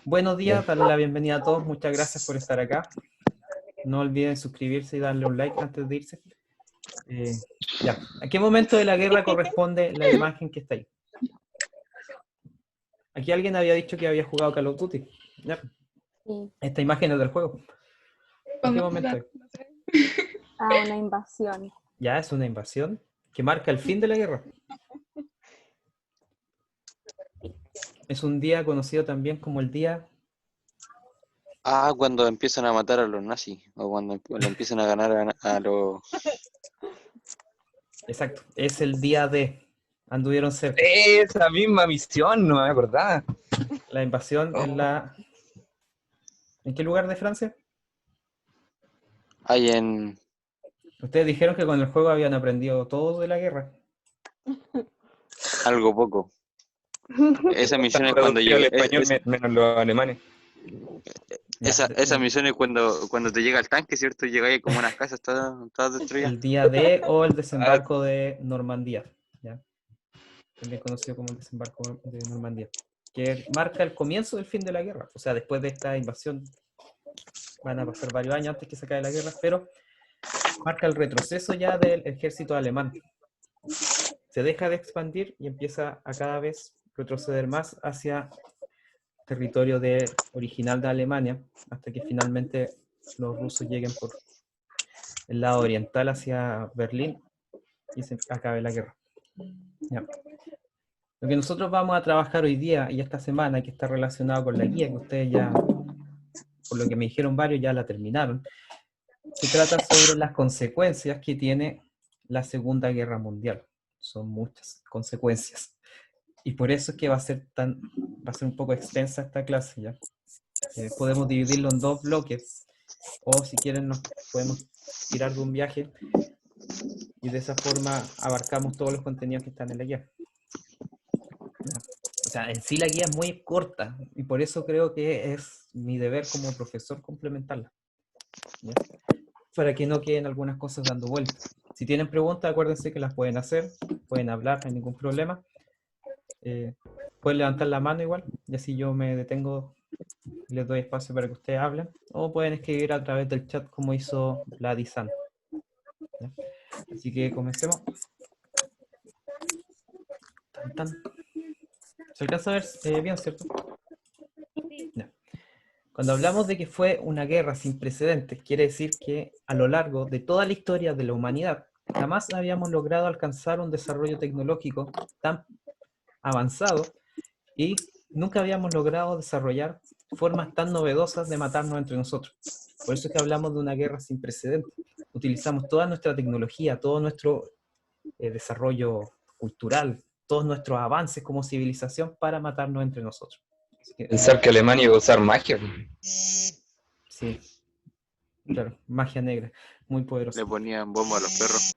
Buenos días, darle la bienvenida a todos. Muchas gracias por estar acá. No olviden suscribirse y darle un like antes de irse. Ya. ¿A qué momento de la guerra corresponde la imagen que está ahí? Aquí alguien había dicho que había jugado Call of Duty. Ya. Sí. Esta imagen es del juego. ¿A qué momento es? Una invasión. Ya es una invasión que marca el fin de la guerra. Es un día conocido también como el día... Cuando empiezan a matar a los nazis, o cuando le empiezan a ganar a los... Exacto, es el día de... Anduvieron cerca. Esa misma misión, no me acordaba. La invasión en la... ¿En qué lugar de Francia? Hay en... Ustedes dijeron que con el juego habían aprendido todo de la guerra. algo poco. Esa misión es cuando Traducido al llega... español menos los alemanes. Esa misión es cuando te llega el tanque, ¿cierto? Llegáis como unas casas todas destruidas. El día de o el desembarco de Normandía, ¿ya? También conocido como el desembarco de Normandía, que marca el comienzo del fin de la guerra. O sea, después de esta invasión van a pasar varios años antes que se acabe la guerra, pero marca el retroceso ya del ejército alemán. Se deja de expandir y empieza a cada vez retroceder más hacia territorio original de Alemania, hasta que finalmente los rusos lleguen por el lado oriental hacia Berlín y se acabe la guerra. Ya. Lo que nosotros vamos a trabajar hoy día y esta semana, que está relacionado con la guía, que ustedes ya, por lo que me dijeron varios, ya la terminaron, se trata sobre las consecuencias que tiene la Segunda Guerra Mundial. Son muchas consecuencias. Y por eso es que va a ser un poco extensa esta clase ya. Podemos dividirlo en dos bloques, o si quieren nos podemos tirar de un viaje y de esa forma abarcamos todos los contenidos que están en la guía. O sea, en sí la guía es muy corta y por eso creo que es mi deber como profesor complementarla, ¿ya? Para que no queden algunas cosas dando vueltas. Si tienen preguntas, acuérdense que las pueden hacer, pueden hablar, no hay ningún problema. Pueden levantar la mano igual, y así yo me detengo y les doy espacio para que ustedes hablen, o pueden escribir a través del chat como hizo Vladizan. ¿Ya? Así que comencemos. Tan, tan. ¿Se alcanza a ver bien, cierto? Ya. Cuando hablamos de que fue una guerra sin precedentes, quiere decir que a lo largo de toda la historia de la humanidad, jamás habíamos logrado alcanzar un desarrollo tecnológico tan avanzado y nunca habíamos logrado desarrollar formas tan novedosas de matarnos entre nosotros. Por eso es que hablamos de una guerra sin precedentes. Utilizamos toda nuestra tecnología, todo nuestro desarrollo cultural, todos nuestros avances como civilización para matarnos entre nosotros. Pensar que Alemania iba a usar magia. Sí, claro, magia negra, muy poderosa. Le ponían bomba a los perros.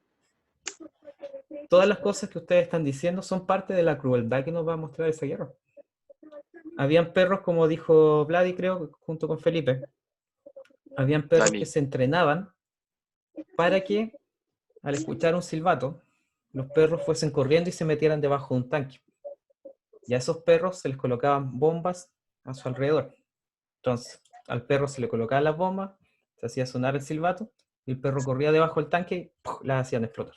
Todas las cosas que ustedes están diciendo son parte de la crueldad que nos va a mostrar esa guerra. Habían perros, como dijo Vladi, creo, junto con Felipe. Habían perros que se entrenaban para que, al escuchar un silbato, los perros fuesen corriendo y se metieran debajo de un tanque. Y a esos perros se les colocaban bombas a su alrededor. Entonces, al perro se le colocaban las bombas, se hacía sonar el silbato, y el perro corría debajo del tanque y ¡puf!, las hacían explotar.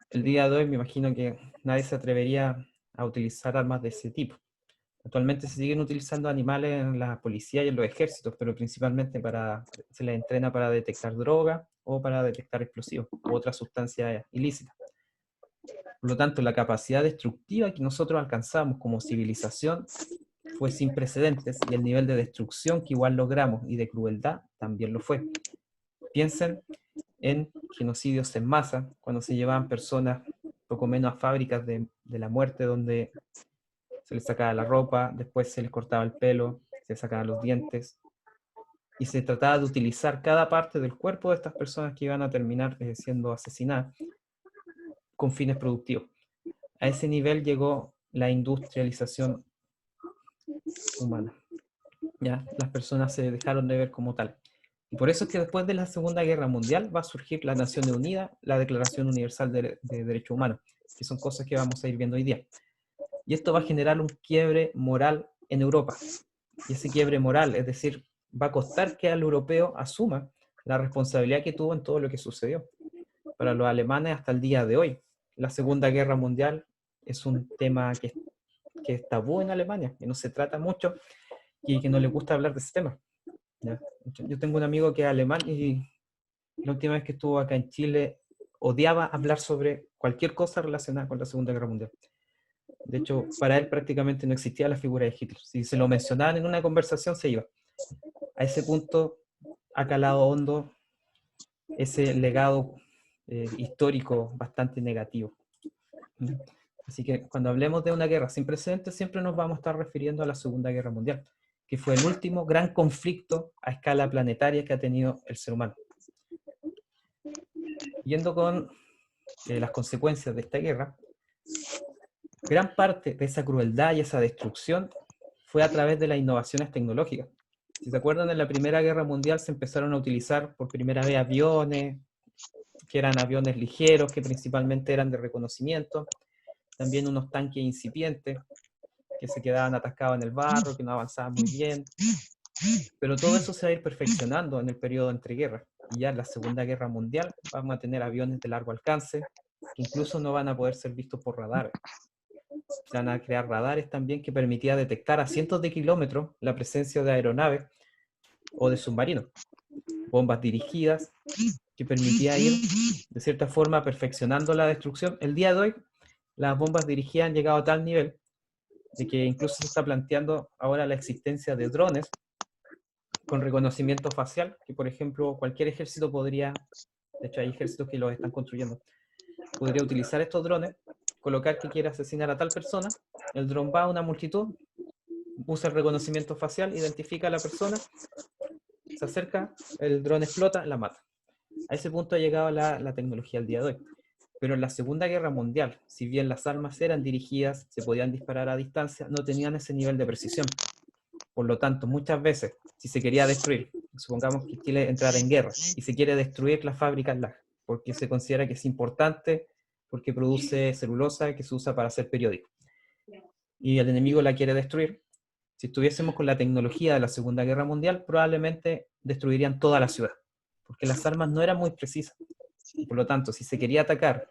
El día de hoy me imagino que nadie se atrevería a utilizar armas de ese tipo. Actualmente se siguen utilizando animales en la policía y en los ejércitos, pero principalmente se les entrena para detectar droga o para detectar explosivos u otras sustancias ilícitas. Por lo tanto, la capacidad destructiva que nosotros alcanzamos como civilización fue sin precedentes y el nivel de destrucción que igual logramos y de crueldad también lo fue. Piensen en genocidios en masa, cuando se llevaban personas poco menos a fábricas de la muerte, donde se les sacaba la ropa, después se les cortaba el pelo, se les sacaban los dientes, y se trataba de utilizar cada parte del cuerpo de estas personas que iban a terminar siendo asesinadas con fines productivos. A ese nivel llegó la industrialización humana. ¿Ya? Las personas se dejaron de ver como tal. Y por eso es que después de la Segunda Guerra Mundial va a surgir las Naciones Unidas, la Declaración Universal de Derechos Humanos, que son cosas que vamos a ir viendo hoy día. Y esto va a generar un quiebre moral en Europa. Y ese quiebre moral, es decir, va a costar que al europeo asuma la responsabilidad que tuvo en todo lo que sucedió. Para los alemanes hasta el día de hoy, la Segunda Guerra Mundial es un tema que es tabú en Alemania, que no se trata mucho y que no le gusta hablar de ese tema. ¿Ya? Yo tengo un amigo que es alemán y la última vez que estuvo acá en Chile odiaba hablar sobre cualquier cosa relacionada con la Segunda Guerra Mundial. De hecho, para él prácticamente no existía la figura de Hitler. Si se lo mencionaban en una conversación, se iba. A ese punto ha calado hondo ese legado histórico bastante negativo. Así que cuando hablemos de una guerra sin precedentes, siempre nos vamos a estar refiriendo a la Segunda Guerra Mundial, que fue el último gran conflicto a escala planetaria que ha tenido el ser humano. Yendo con las consecuencias de esta guerra, gran parte de esa crueldad y esa destrucción fue a través de las innovaciones tecnológicas. Si se acuerdan, en la Primera Guerra Mundial se empezaron a utilizar por primera vez aviones, que eran aviones ligeros, que principalmente eran de reconocimiento, también unos tanques incipientes, que se quedaban atascados en el barro, que no avanzaban muy bien, pero todo eso se va a ir perfeccionando en el periodo entre guerras. Y ya en la Segunda Guerra Mundial vamos a tener aviones de largo alcance, que incluso no van a poder ser vistos por radares. Se van a crear radares también que permitía detectar a cientos de kilómetros la presencia de aeronaves o de submarinos. Bombas dirigidas que permitía ir, de cierta forma, perfeccionando la destrucción. El día de hoy, las bombas dirigidas han llegado a tal nivel de que incluso se está planteando ahora la existencia de drones con reconocimiento facial, que por ejemplo cualquier ejército podría, de hecho hay ejércitos que los están construyendo, podría utilizar estos drones, colocar que quiere asesinar a tal persona, el dron va a una multitud, usa el reconocimiento facial, identifica a la persona, se acerca, el dron explota, la mata. A ese punto ha llegado la tecnología al día de hoy. Pero en la Segunda Guerra Mundial, si bien las armas eran dirigidas, se podían disparar a distancia, no tenían ese nivel de precisión. Por lo tanto, muchas veces, si se quería destruir, supongamos que Chile entrara en guerra y se quiere destruir la fábrica LAG, porque se considera que es importante, porque produce celulosa que se usa para hacer periódicos, y el enemigo la quiere destruir, si estuviésemos con la tecnología de la Segunda Guerra Mundial, probablemente destruirían toda la ciudad, porque las armas no eran muy precisas. Por lo tanto, si se quería atacar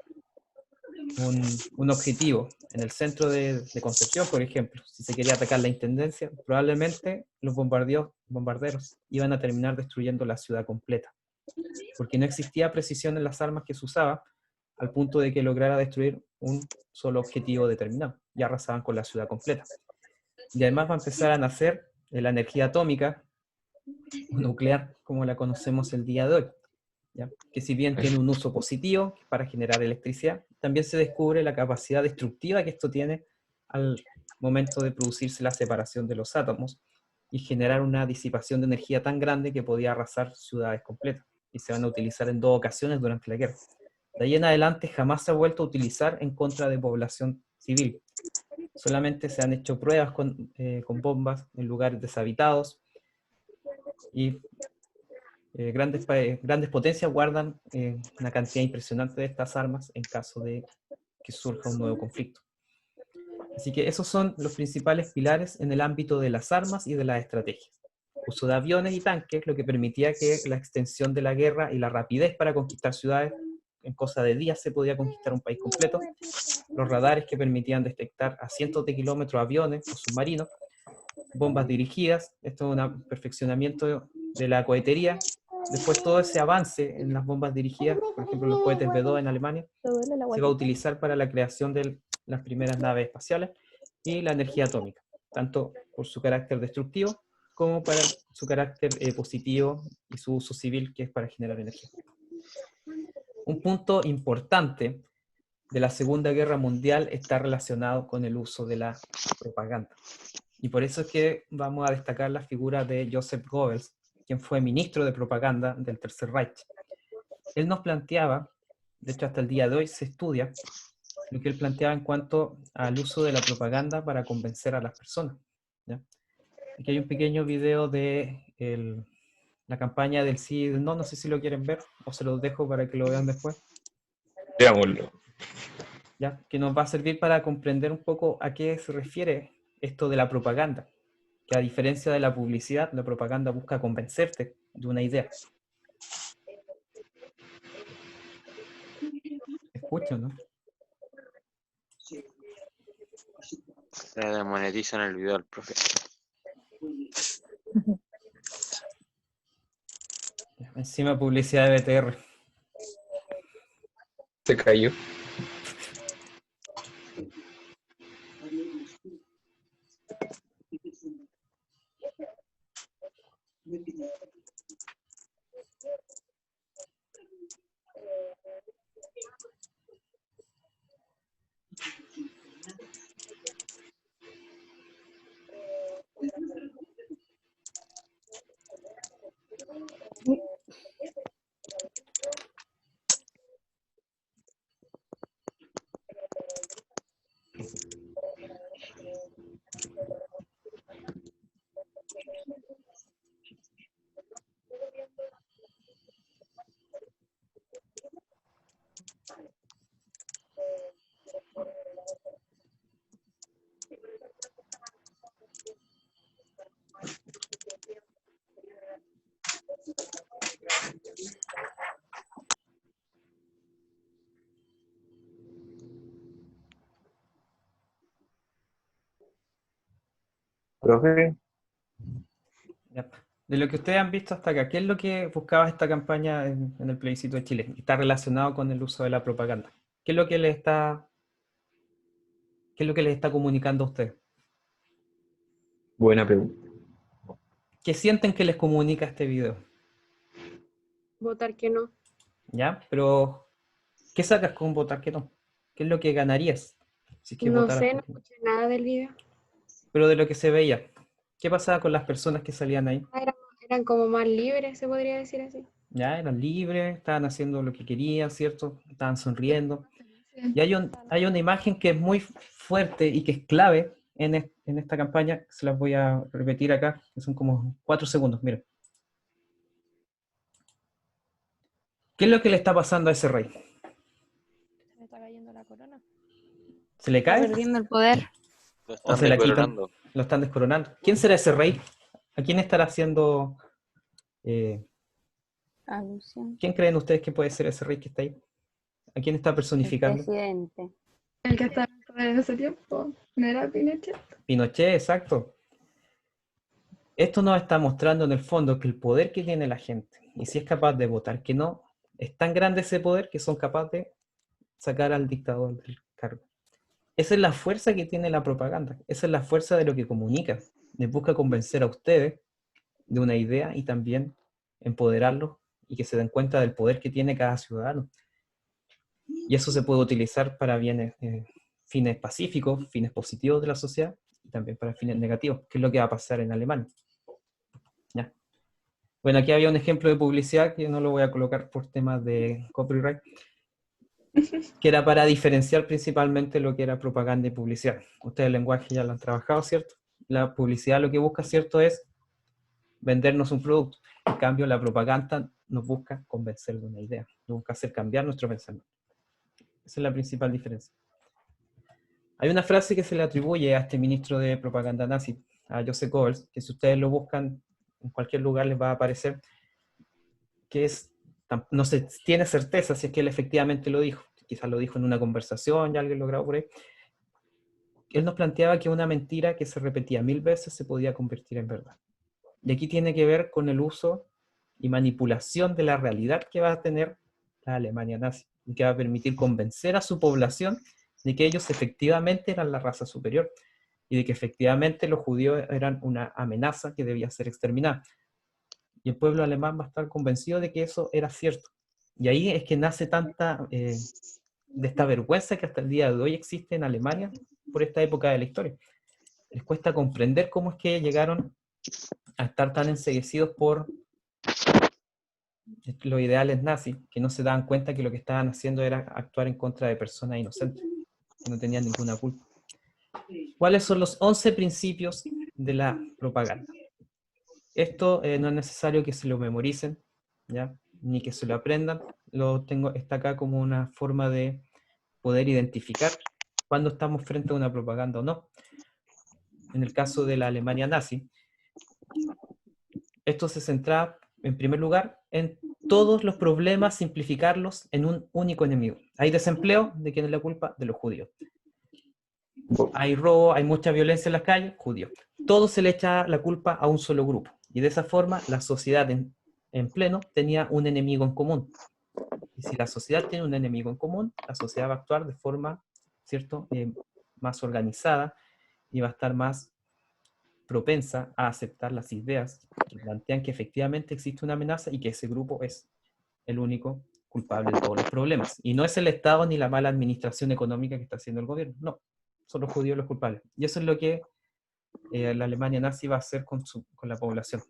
un objetivo en el centro de Concepción, por ejemplo, si se quería atacar la intendencia, probablemente los bombarderos iban a terminar destruyendo la ciudad completa, porque no existía precisión en las armas que se usaba, al punto de que lograra destruir un solo objetivo determinado, y arrasaban con la ciudad completa. Y además va a empezar a nacer la energía atómica o nuclear, como la conocemos el día de hoy, ¿ya? Que si bien tiene un uso positivo para generar electricidad, también se descubre la capacidad destructiva que esto tiene al momento de producirse la separación de los átomos y generar una disipación de energía tan grande que podía arrasar ciudades completas, y se van a utilizar en 2 ocasiones durante la guerra. De ahí en adelante jamás se ha vuelto a utilizar en contra de población civil. Solamente se han hecho pruebas con bombas en lugares deshabitados, y grandes potencias guardan una cantidad impresionante de estas armas en caso de que surja un nuevo conflicto. Así que esos son los principales pilares en el ámbito de las armas y de las estrategias. Uso de aviones y tanques, lo que permitía que la extensión de la guerra y la rapidez para conquistar ciudades, en cosa de días se podía conquistar un país completo. Los radares que permitían detectar a cientos de kilómetros aviones o submarinos. Bombas dirigidas, esto es un perfeccionamiento de la cohetería. Después todo ese avance en las bombas dirigidas, por ejemplo los cohetes B-2 en Alemania, se va a utilizar para la creación de las primeras naves espaciales, y la energía atómica, tanto por su carácter destructivo como para su carácter positivo y su uso civil, que es para generar energía. Un punto importante de la Segunda Guerra Mundial está relacionado con el uso de la propaganda. Y por eso es que vamos a destacar la figura de Joseph Goebbels, quien fue ministro de propaganda del Tercer Reich. Él nos planteaba, de hecho hasta el día de hoy se estudia, lo que él planteaba en cuanto al uso de la propaganda para convencer a las personas, ¿ya? Aquí hay un pequeño video de la campaña del sí y del no, no sé si lo quieren ver, o se los dejo para que lo vean después. Veámoslo. ¿Ya? Que nos va a servir para comprender un poco a qué se refiere esto de la propaganda. que a diferencia de la publicidad, la propaganda busca convencerte de una idea. Escucho, ¿no? Le demonetizan el video al profe. Encima publicidad de BTR. Se cayó. Profe, Ya. De lo que ustedes han visto hasta acá, ¿qué es lo que buscaba esta campaña en el plebiscito de Chile? Está relacionado con el uso de la propaganda. ¿Qué es lo que les está comunicando a ustedes? buena pregunta. ¿Qué sienten que les comunica este video? Votar que no. ¿Ya? Pero, ¿qué sacas con votar que no? ¿Qué es lo que ganarías si es que No votaras sé, no por que no? escuché nada del video. Pero de lo que se veía, ¿qué pasaba con las personas que salían ahí? Eran como más libres, se podría decir así. Ya eran libres, estaban haciendo lo que querían, ¿cierto? Estaban sonriendo. Y hay una imagen que es muy fuerte y que es clave en esta campaña, se las voy a repetir acá, que son como 4 segundos, miren. ¿Qué es lo que le está pasando a ese rey? Se le está cayendo la corona. ¿Se le Está cae perdiendo el poder. Lo o están se la quitan? decoronando. Lo están descoronando. ¿Quién será ese rey? ¿A quién estará haciendo... Alusión. ¿quién creen ustedes que puede ser ese rey que está ahí? ¿A quién está El personificando? presidente. El que estaba en el poder en ese tiempo, ¿no era Pinochet? Pinochet, exacto. Esto nos está mostrando en el fondo que el poder que tiene la gente, y si es capaz de votar que no, es tan grande ese poder que son capaces de sacar al dictador del cargo. Esa es la fuerza que tiene la propaganda, esa es la fuerza de lo que comunica. Les busca convencer a ustedes de una idea y también empoderarlos y que se den cuenta del poder que tiene cada ciudadano. Y eso se puede utilizar para fines pacíficos, fines positivos de la sociedad y también para fines negativos, que es lo que va a pasar en Alemania. ¿Ya? Bueno, aquí había un ejemplo de publicidad que no lo voy a colocar por temas de copyright, que era para diferenciar principalmente lo que era propaganda y publicidad. Ustedes el lenguaje ya lo han trabajado, ¿cierto? La publicidad lo que busca, ¿cierto?, es vendernos un producto. En cambio, la propaganda nos busca convencer de una idea, nos busca hacer cambiar nuestro pensamiento. Esa es la principal diferencia. Hay una frase que se le atribuye a este ministro de propaganda nazi, a Joseph Goebbels, que si ustedes lo buscan en cualquier lugar les va a aparecer, que es, no se tiene certeza si es que él efectivamente lo dijo, quizás lo dijo en una conversación y alguien lo grabó por ahí. Él nos planteaba que una mentira que se repetía 1000 veces se podía convertir en verdad. Y aquí tiene que ver con el uso y manipulación de la realidad que va a tener la Alemania nazi, y que va a permitir convencer a su población de que ellos efectivamente eran la raza superior, y de que efectivamente los judíos eran una amenaza que debía ser exterminada. Y el pueblo alemán va a estar convencido de que eso era cierto. Y ahí es que nace tanta de esta vergüenza que hasta el día de hoy existe en Alemania por esta época de la historia. Les cuesta comprender cómo es que llegaron a estar tan enceguecidos por los ideales nazis, que no se daban cuenta que lo que estaban haciendo era actuar en contra de personas inocentes, que no tenían ninguna culpa. ¿Cuáles son los 11 principios de la propaganda? Esto no es necesario que se lo memoricen, ¿ya? Ni que se lo aprendan. Está acá como una forma de poder identificar cuando estamos frente a una propaganda o no. En el caso de la Alemania nazi, esto se centraba, en primer lugar, en todos los problemas, simplificarlos en un único enemigo. Hay desempleo, ¿de quién es la culpa? De los judíos. Hay robo, hay mucha violencia en las calles, judíos. Todo se le echa la culpa a un solo grupo. Y de esa forma, la sociedad en pleno tenía un enemigo en común. Y si la sociedad tiene un enemigo en común, la sociedad va a actuar de forma, ¿cierto?, más organizada y va a estar más propensa a aceptar las ideas que plantean que efectivamente existe una amenaza y que ese grupo es el único culpable de todos los problemas. Y no es el Estado ni la mala administración económica que está haciendo el gobierno, no, son los judíos los culpables. Y eso es lo que la Alemania nazi va a hacer con la población.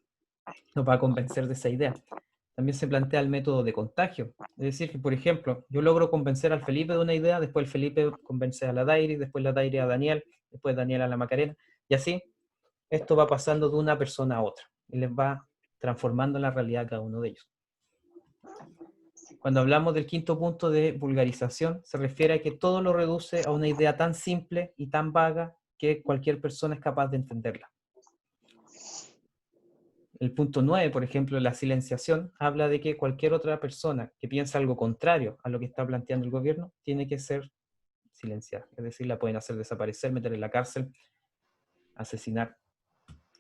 Nos va a convencer de esa idea. También se plantea el método de contagio. Es decir, que por ejemplo, yo logro convencer al Felipe de una idea, después el Felipe convence a la Dairi, después la Dairi a Daniel, después Daniel a la Macarena, y así esto va pasando de una persona a otra, y les va transformando la realidad a cada uno de ellos. Cuando hablamos del quinto punto de vulgarización, se refiere a que todo lo reduce a una idea tan simple y tan vaga que cualquier persona es capaz de entenderla. El punto 9, por ejemplo, la silenciación, habla de que cualquier otra persona que piensa algo contrario a lo que está planteando el gobierno tiene que ser silenciada. Es decir, la pueden hacer desaparecer, meter en la cárcel, asesinar,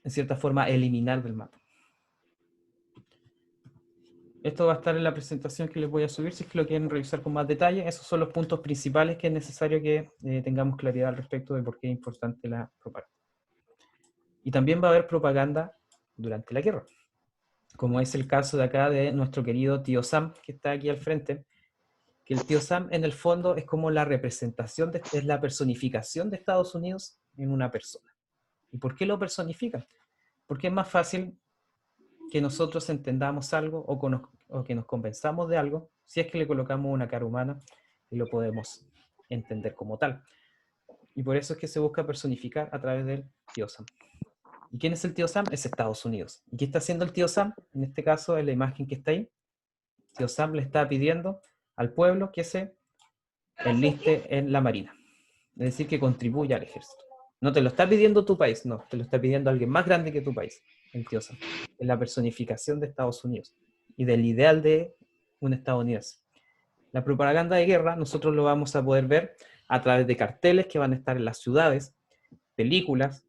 en cierta forma eliminar del mapa. Esto va a estar en la presentación que les voy a subir, si es que lo quieren revisar con más detalle. Esos son los puntos principales que es necesario que tengamos claridad al respecto de por qué es importante la propaganda. Y también va a haber propaganda durante la guerra, como es el caso de acá de nuestro querido tío Sam, que está aquí al frente, que el tío Sam en el fondo es como la representación, es la personificación de Estados Unidos en una persona. ¿Y por qué lo personifican? Porque es más fácil que nosotros entendamos algo o que nos convenzamos de algo si es que le colocamos una cara humana y lo podemos entender como tal. Y por eso es que se busca personificar a través del tío Sam. ¿Y quién es el tío Sam? Es Estados Unidos. ¿Y qué está haciendo el tío Sam? En este caso, en la imagen que está ahí, el tío Sam le está pidiendo al pueblo que se enliste en la Marina. Es decir, que contribuya al ejército. No te lo está pidiendo tu país, no, te lo está pidiendo alguien más grande que tu país, el tío Sam. Es la personificación de Estados Unidos y del ideal de un estadounidense. La propaganda de guerra nosotros lo vamos a poder ver a través de carteles que van a estar en las ciudades, películas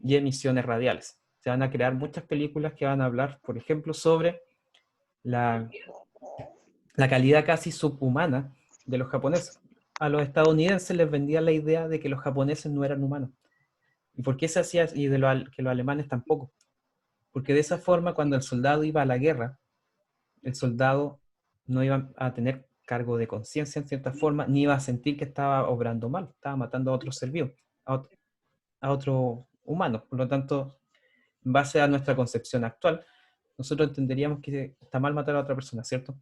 y emisiones radiales. Se van a crear muchas películas que van a hablar, por ejemplo, sobre la calidad casi subhumana de los japoneses. A los estadounidenses les vendía la idea de que los japoneses no eran humanos. ¿Y por qué se hacía? Y que los alemanes tampoco. Porque de esa forma, cuando el soldado iba a la guerra, el soldado no iba a tener cargo de conciencia en cierta forma, ni iba a sentir que estaba obrando mal, estaba matando a otro ser vivo, a otro humano. Por lo tanto, en base a nuestra concepción actual, nosotros entenderíamos que está mal matar a otra persona, ¿cierto?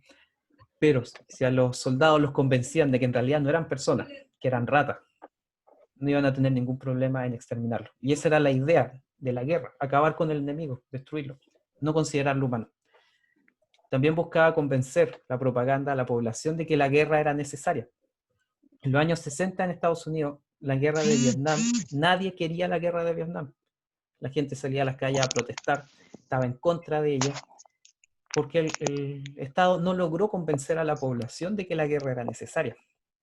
Pero si a los soldados los convencían de que en realidad no eran personas, que eran ratas, no iban a tener ningún problema en exterminarlo. Y esa era la idea de la guerra, acabar con el enemigo, destruirlo, no considerarlo humano. También buscaba convencer la propaganda a la población de que la guerra era necesaria. En los años 60 en Estados Unidos, la guerra de Vietnam, nadie quería la guerra de Vietnam. La gente salía a las calles a protestar, estaba en contra de ella, porque el Estado no logró convencer a la población de que la guerra era necesaria.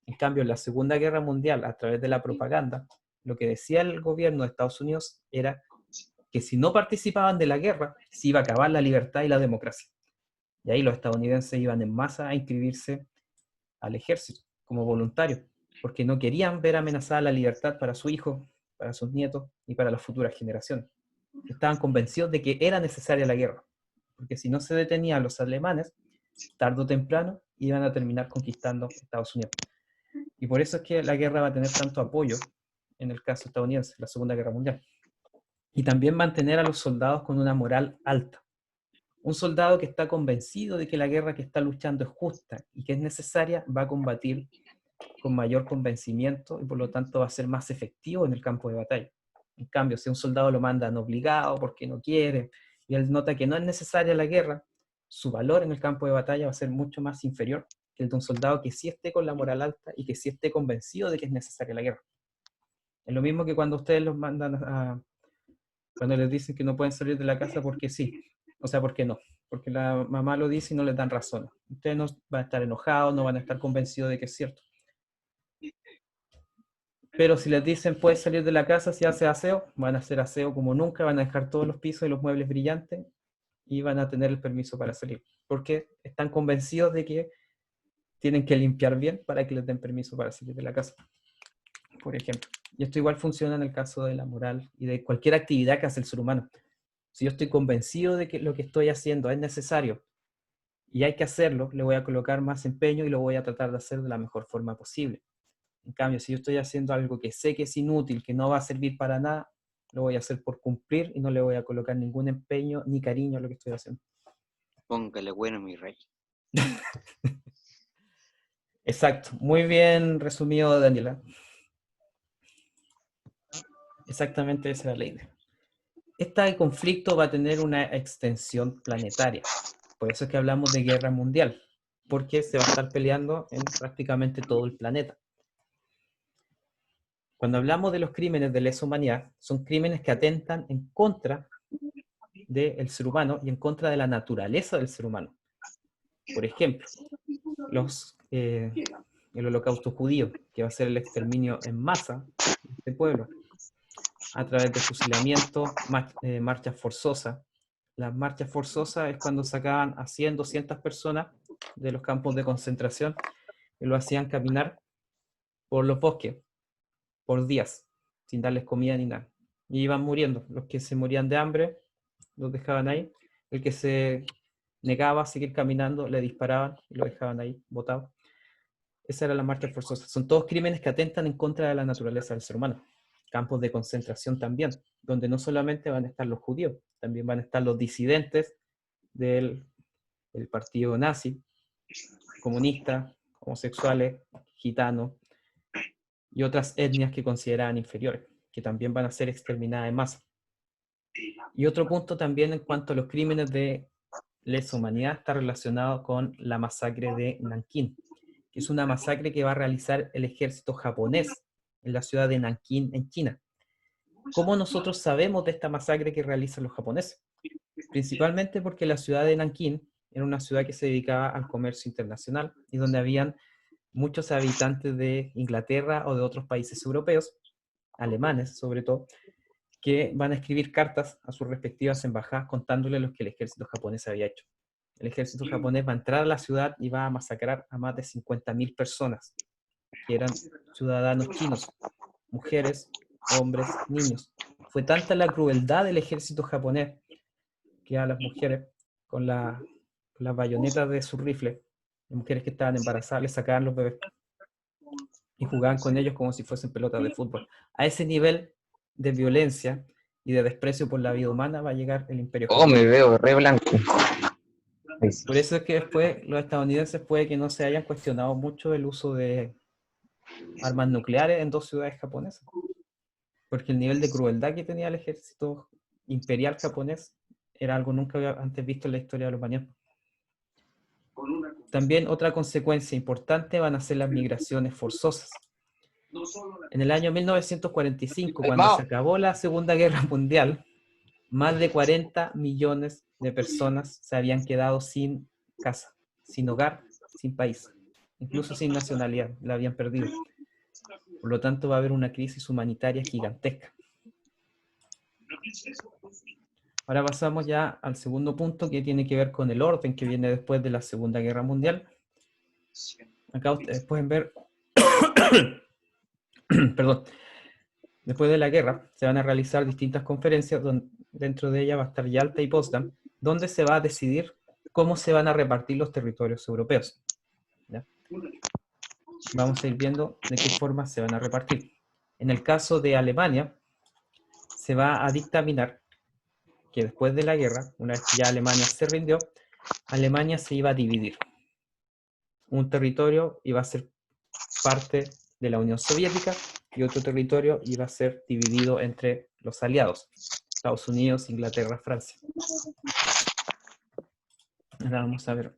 En cambio, en la Segunda Guerra Mundial, a través de la propaganda, lo que decía el gobierno de Estados Unidos era que si no participaban de la guerra, se iba a acabar la libertad y la democracia. Y ahí los estadounidenses iban en masa a inscribirse al ejército como voluntarios, porque no querían ver amenazada la libertad para su hijo, para sus nietos y para las futuras generaciones. Estaban convencidos de que era necesaria la guerra, porque si no se detenían los alemanes, tarde o temprano iban a terminar conquistando Estados Unidos. Y por eso es que la guerra va a tener tanto apoyo en el caso estadounidense, la Segunda Guerra Mundial. Y también mantener a los soldados con una moral alta. Un soldado que está convencido de que la guerra que está luchando es justa y que es necesaria, va a combatir con mayor convencimiento y por lo tanto va a ser más efectivo en el campo de batalla. En cambio, si un soldado lo mandan obligado porque no quiere y él nota que no es necesaria la guerra, su valor en el campo de batalla va a ser mucho más inferior que el de un soldado que sí esté con la moral alta y que sí esté convencido de que es necesaria la guerra. Es lo mismo que cuando ustedes los mandan cuando les dicen que no pueden salir de la casa porque sí. O sea, ¿por qué no? Porque la mamá lo dice y no les dan razón. Ustedes no van a estar enojados, no van a estar convencidos de que es cierto. Pero si les dicen, puedes salir de la casa si hace aseo, van a hacer aseo como nunca, van a dejar todos los pisos y los muebles brillantes y van a tener el permiso para salir. Porque están convencidos de que tienen que limpiar bien para que les den permiso para salir de la casa, por ejemplo. Y esto igual funciona en el caso de la moral y de cualquier actividad que hace el ser humano. Si yo estoy convencido de que lo que estoy haciendo es necesario y hay que hacerlo, le voy a colocar más empeño y lo voy a tratar de hacer de la mejor forma posible. En cambio, si yo estoy haciendo algo que sé que es inútil, que no va a servir para nada, lo voy a hacer por cumplir y no le voy a colocar ningún empeño ni cariño a lo que estoy haciendo. Póngale bueno, mi rey. Exacto. Muy bien resumido, Daniela. Exactamente esa es la idea. Este conflicto va a tener una extensión planetaria. Por eso es que hablamos de guerra mundial, porque se va a estar peleando en prácticamente todo el planeta. Cuando hablamos de los crímenes de lesa humanidad, son crímenes que atentan en contra del ser humano y en contra de la naturaleza del ser humano. Por ejemplo, el holocausto judío, que va a ser el exterminio en masa de este pueblo, a través de fusilamiento, marchas forzosas. Las marchas forzosas es cuando sacaban a 100, 200 personas de los campos de concentración y lo hacían caminar por los bosques, por días, sin darles comida ni nada. Y iban muriendo. Los que se morían de hambre, los dejaban ahí. El que se negaba a seguir caminando, le disparaban y lo dejaban ahí, botado. Esa era la marcha forzosa. Son todos crímenes que atentan en contra de la naturaleza del ser humano. Campos de concentración también, donde no solamente van a estar los judíos, también van a estar los disidentes del partido nazi, comunistas, homosexuales, gitanos y otras etnias que consideraban inferiores, que también van a ser exterminadas en masa. Y otro punto también en cuanto a los crímenes de lesa humanidad está relacionado con la masacre de Nankín, que es una masacre que va a realizar el ejército japonés en la ciudad de Nankín, en China. ¿Cómo nosotros sabemos de esta masacre que realizan los japoneses? Principalmente porque la ciudad de Nankín era una ciudad que se dedicaba al comercio internacional y donde habían muchos habitantes de Inglaterra o de otros países europeos, alemanes sobre todo, que van a escribir cartas a sus respectivas embajadas contándole lo que el ejército japonés había hecho. El ejército japonés va a entrar a la ciudad y va a masacrar a más de 50.000 personas, que eran ciudadanos chinos, mujeres, hombres, niños. Fue tanta la crueldad del ejército japonés que a las mujeres, con las bayonetas de su rifle, las mujeres que estaban embarazadas, les sacaban los bebés y jugaban con ellos como si fuesen pelotas de fútbol. A ese nivel de violencia y de desprecio por la vida humana va a llegar el imperio Oh, japonés. me veo re blanco. Ahí sí. Por eso es que después los estadounidenses puede que no se hayan cuestionado mucho el uso de armas nucleares en dos ciudades japonesas. Porque el nivel de crueldad que tenía el ejército imperial japonés era algo nunca antes visto en la historia de la humanidad. También otra consecuencia importante van a ser las migraciones forzosas. En el año 1945, cuando se acabó la Segunda Guerra Mundial, más de 40 millones de personas se habían quedado sin casa, sin hogar, sin país, incluso sin nacionalidad, la habían perdido. Por lo tanto, va a haber una crisis humanitaria gigantesca. Ahora pasamos ya al segundo punto, que tiene que ver con el orden que viene después de la Segunda Guerra Mundial. Acá ustedes pueden ver, perdón, después de la guerra se van a realizar distintas conferencias, donde dentro de ellas va a estar Yalta y Potsdam, donde se va a decidir cómo se van a repartir los territorios europeos. ¿Ya? Vamos a ir viendo de qué forma se van a repartir. En el caso de Alemania, se va a dictaminar que después de la guerra, una vez que ya Alemania se rindió, Alemania se iba a dividir. Un territorio iba a ser parte de la Unión Soviética y otro territorio iba a ser dividido entre los aliados, Estados Unidos, Inglaterra, Francia. Ahora vamos a ver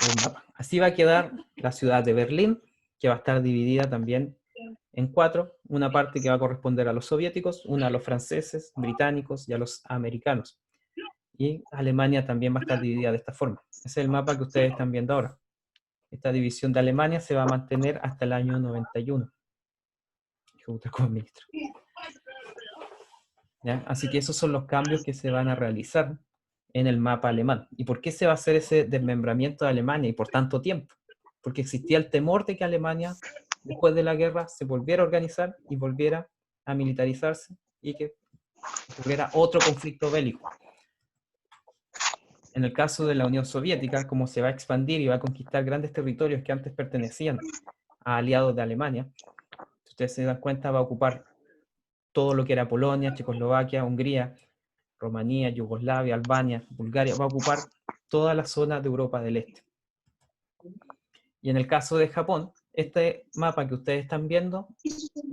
el mapa. Así va a quedar la ciudad de Berlín, que va a estar dividida también en 4, una parte que va a corresponder a los soviéticos, una a los franceses, británicos y a los americanos. y Alemania también va a estar dividida de esta forma. Ese es el mapa que ustedes están viendo ahora. Esta división de Alemania se va a mantener hasta el año 91. Ejecutar como ministro. ¿Ya? Así que esos son los cambios que se van a realizar en el mapa alemán. ¿Y por qué se va a hacer ese desmembramiento de Alemania y por tanto tiempo? Porque existía el temor de que Alemania, después de la guerra, se volviera a organizar y volviera a militarizarse y que hubiera otro conflicto bélico. En el caso de la Unión Soviética, como se va a expandir y va a conquistar grandes territorios que antes pertenecían a aliados de Alemania, si ustedes se dan cuenta, va a ocupar todo lo que era Polonia, Checoslovaquia, Hungría, Rumanía, Yugoslavia, Albania, Bulgaria, va a ocupar toda la zona de Europa del Este. Y en el caso de Japón, este mapa que ustedes están viendo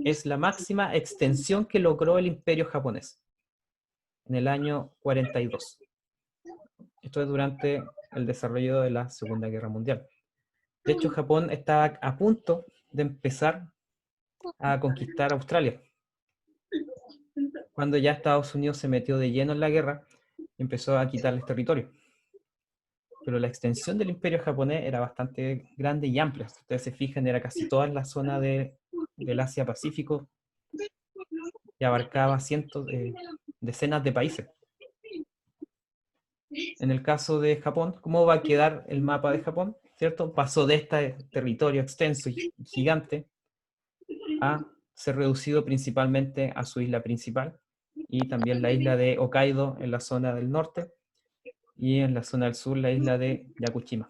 es la máxima extensión que logró el imperio japonés en el año 42. Esto es durante el desarrollo de la Segunda Guerra Mundial. De hecho, Japón está a punto de empezar a conquistar Australia, cuando ya Estados Unidos se metió de lleno en la guerra y empezó a quitarles territorio. Pero la extensión del imperio japonés era bastante grande y amplia. Si ustedes se fijan, era casi toda la zona del Asia-Pacífico y abarcaba decenas de países. En el caso de Japón, ¿cómo va a quedar el mapa de Japón? ¿Cierto? Pasó de este territorio extenso y gigante a ser reducido principalmente a su isla principal y también la isla de Hokkaido en la zona del norte y en la zona del sur la isla de Yakushima.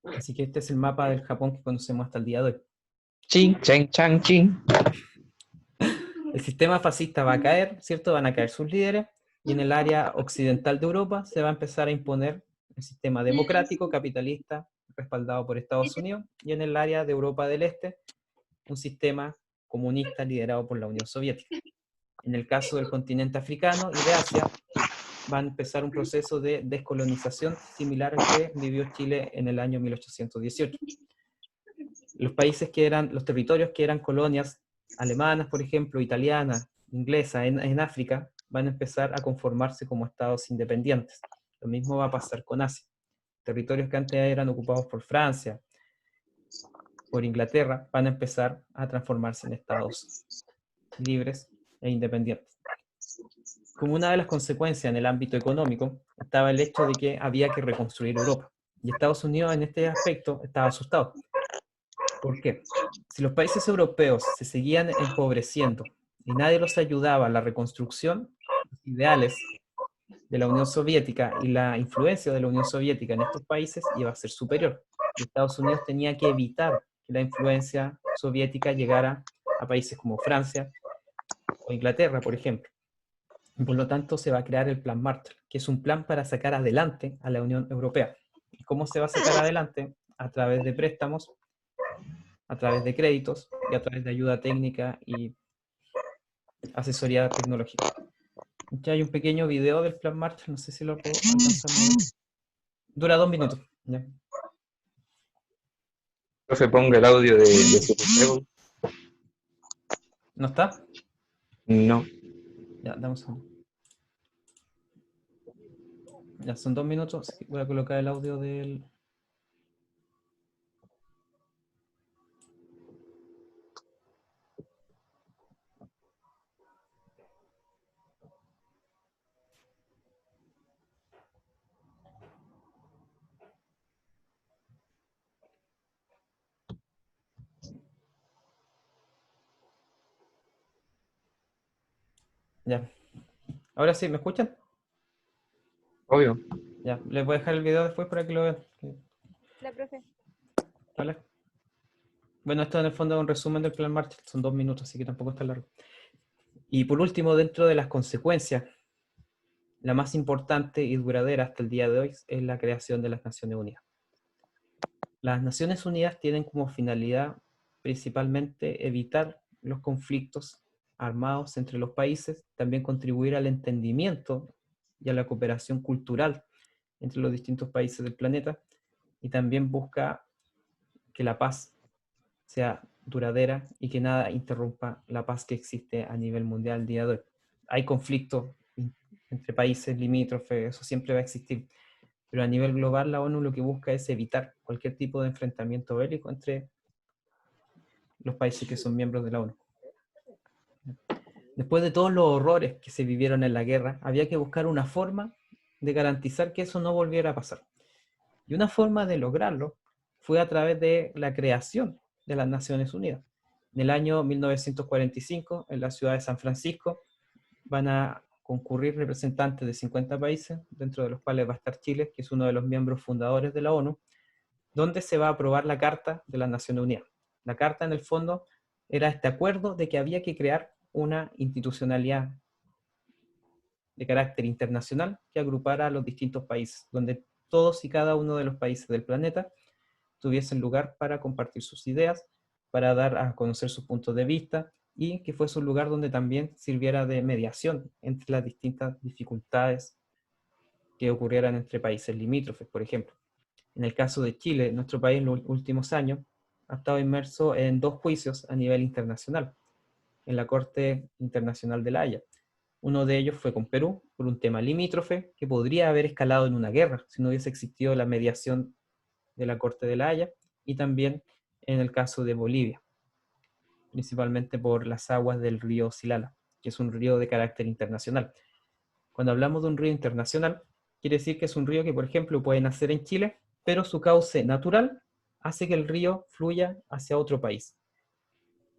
Así que este es el mapa del Japón que conocemos hasta el día de hoy. Chin, chan, chan, chin. El sistema fascista va a caer, ¿cierto? Van a caer sus líderes y en el área occidental de Europa se va a empezar a imponer el sistema democrático, capitalista, respaldado por Estados Unidos, y en el área de Europa del Este, un sistema comunista liderado por la Unión Soviética. En el caso del continente africano y de Asia, va a empezar un proceso de descolonización similar al que vivió Chile en el año 1818. Los territorios que eran colonias alemanas, por ejemplo, italianas, inglesas en África, van a empezar a conformarse como estados independientes. Lo mismo va a pasar con Asia. Territorios que antes eran ocupados por Francia, por Inglaterra, van a empezar a transformarse en estados libres e independientes. Como una de las consecuencias en el ámbito económico, estaba el hecho de que había que reconstruir Europa. Y Estados Unidos en este aspecto estaba asustado. ¿Por qué? Si los países europeos se seguían empobreciendo y nadie los ayudaba a la reconstrucción, los ideales de la Unión Soviética y la influencia de la Unión Soviética en estos países iba a ser superior. Y Estados Unidos tenía que evitar que la influencia soviética llegara a países como Francia o Inglaterra, por ejemplo. Y por lo tanto, se va a crear el Plan Marshall, que es un plan para sacar adelante a la Unión Europea. ¿Y cómo se va a sacar adelante? A través de préstamos, a través de créditos y a través de ayuda técnica y asesoría tecnológica. Ya hay un pequeño video del Plan Marshall, no sé si lo puedo alcanzar a ver. Dura 2 minutos. ¿Ya? Profe, ponga el audio de Super Treble. ¿No está? No. Ya, dame un segundo. Ya, son 2 minutos. Así que voy a colocar el audio del... Ya. Ahora sí, ¿me escuchan? Obvio. Ya, les voy a dejar el video después para que lo vean. La profe. ¿Vale? Bueno, esto en el fondo es un resumen del Plan Marshall, son 2 minutos, así que tampoco está largo. Y por último, dentro de las consecuencias, la más importante y duradera hasta el día de hoy es la creación de las Naciones Unidas. Las Naciones Unidas tienen como finalidad principalmente evitar los conflictos armados entre los países, también contribuir al entendimiento y a la cooperación cultural entre los distintos países del planeta, y también busca que la paz sea duradera y que nada interrumpa la paz que existe a nivel mundial el día de hoy. Hay conflictos entre países limítrofes, eso siempre va a existir. Pero a nivel global la ONU lo que busca es evitar cualquier tipo de enfrentamiento bélico entre los países que son miembros de la ONU. Después de todos los horrores que se vivieron en la guerra, había que buscar una forma de garantizar que eso no volviera a pasar. Y una forma de lograrlo fue a través de la creación de las Naciones Unidas. En el año 1945, en la ciudad de San Francisco, van a concurrir representantes de 50 países, dentro de los cuales va a estar Chile, que es uno de los miembros fundadores de la ONU, donde se va a aprobar la Carta de las Naciones Unidas. La Carta, en el fondo, era este acuerdo de que había que crear una institucionalidad de carácter internacional que agrupara a los distintos países, donde todos y cada uno de los países del planeta tuviesen lugar para compartir sus ideas, para dar a conocer sus puntos de vista, y que fuese un lugar donde también sirviera de mediación entre las distintas dificultades que ocurrieran entre países limítrofes, por ejemplo. En el caso de Chile, nuestro país en los últimos años ha estado inmerso en 2 juicios a nivel internacional, en la Corte Internacional de La Haya. Uno de ellos fue con Perú, por un tema limítrofe, que podría haber escalado en una guerra si no hubiese existido la mediación de la Corte de La Haya, y también en el caso de Bolivia, principalmente por las aguas del río Silala, que es un río de carácter internacional. Cuando hablamos de un río internacional, quiere decir que es un río que, por ejemplo, puede nacer en Chile, pero su cauce natural hace que el río fluya hacia otro país.